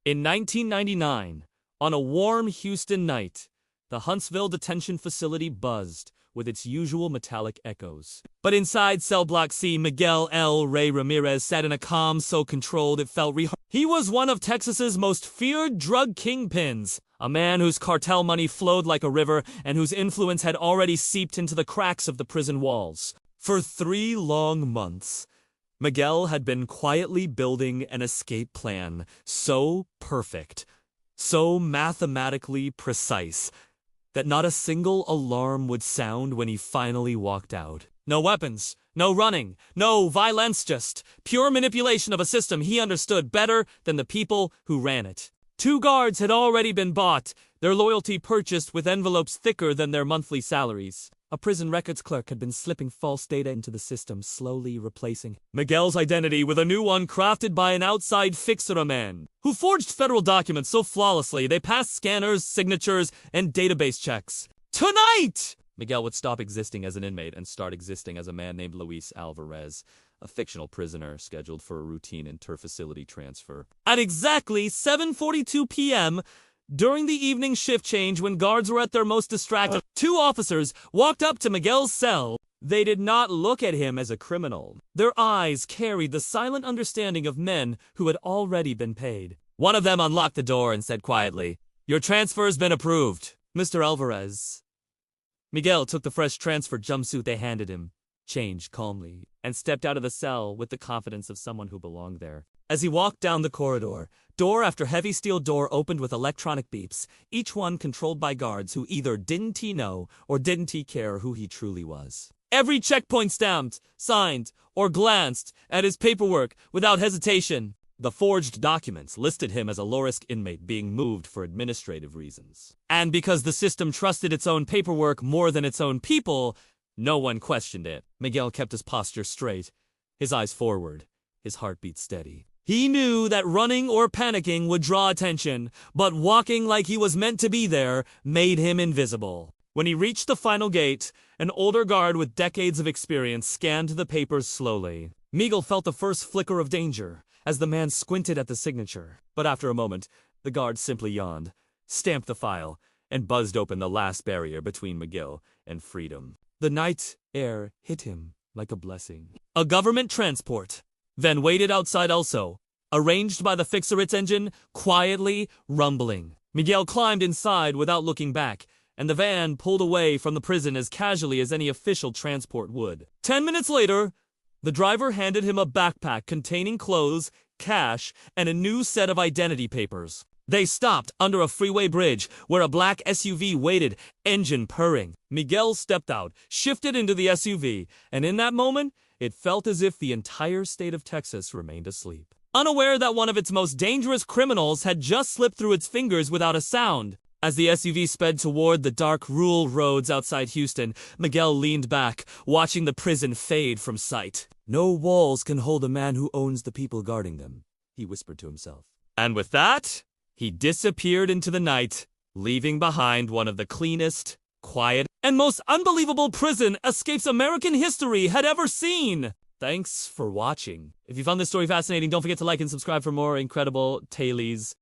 In 1999, on a warm Houston night, the Huntsville detention facility buzzed with its usual metallic echoes. But inside cell block C, Miguel L. Ray Ramirez sat in a calm so controlled it felt real. He was one of Texas's most feared drug kingpins, a man whose cartel money flowed like a river and whose influence had already seeped into the cracks of the prison walls. For 3 long months, Miguel had been quietly building an escape plan so perfect, so mathematically precise, that not a single alarm would sound when he finally walked out. No weapons, no running, no violence, just pure manipulation of a system he understood better than the people who ran it. 2 guards had already been bought, their loyalty purchased with envelopes thicker than their monthly salaries. A prison records clerk had been slipping false data into the system, slowly replacing Miguel's identity with a new one crafted by an outside fixer-man, who forged federal documents so flawlessly they passed scanners, signatures, and database checks. Tonight! Miguel would stop existing as an inmate and start existing as a man named Luis Alvarez, a fictional prisoner scheduled for a routine inter-facility transfer. At exactly 7:42 p.m., during the evening shift change when guards were at their most distracted, 2 officers walked up to Miguel's cell. They did not look at him as a criminal. Their eyes carried the silent understanding of men who had already been paid. One of them unlocked the door and said quietly, "Your transfer's been approved, Mr. Alvarez." Miguel took the fresh transfer jumpsuit they handed him, changed calmly, and stepped out of the cell with the confidence of someone who belonged there. As he walked down the corridor, door after heavy steel door opened with electronic beeps, each one controlled by guards who either didn't he know or didn't he care who he truly was. Every checkpoint stamped, signed, or glanced at his paperwork without hesitation. The forged documents listed him as a low-risk inmate being moved for administrative reasons. And because the system trusted its own paperwork more than its own people, no one questioned it. Miguel kept his posture straight, his eyes forward, his heartbeat steady. He knew that running or panicking would draw attention, but walking like he was meant to be there made him invisible. When he reached the final gate, an older guard with decades of experience scanned the papers slowly. Miguel felt the first flicker of danger as the man squinted at the signature. But after a moment, the guard simply yawned, stamped the file, and buzzed open the last barrier between Miguel and freedom. The night air hit him like a blessing. A government transport then waited outside also, arranged by the fixer-its engine, quietly rumbling. Miguel climbed inside without looking back, and the van pulled away from the prison as casually as any official transport would. 10 minutes later, the driver handed him a backpack containing clothes, cash, and a new set of identity papers. They stopped under a freeway bridge where a black SUV waited, engine purring. Miguel stepped out, shifted into the SUV, and in that moment, it felt as if the entire state of Texas remained asleep, unaware that one of its most dangerous criminals had just slipped through its fingers without a sound. As the SUV sped toward the dark rural roads outside Houston, Miguel leaned back, watching the prison fade from sight. "No walls can hold a man who owns the people guarding them," he whispered to himself. And with that, he disappeared into the night, leaving behind one of the cleanest, quiet, and most unbelievable prison escapes American history had ever seen. Thanks for watching. If you found this story fascinating, don't forget to like and subscribe for more incredible tailies.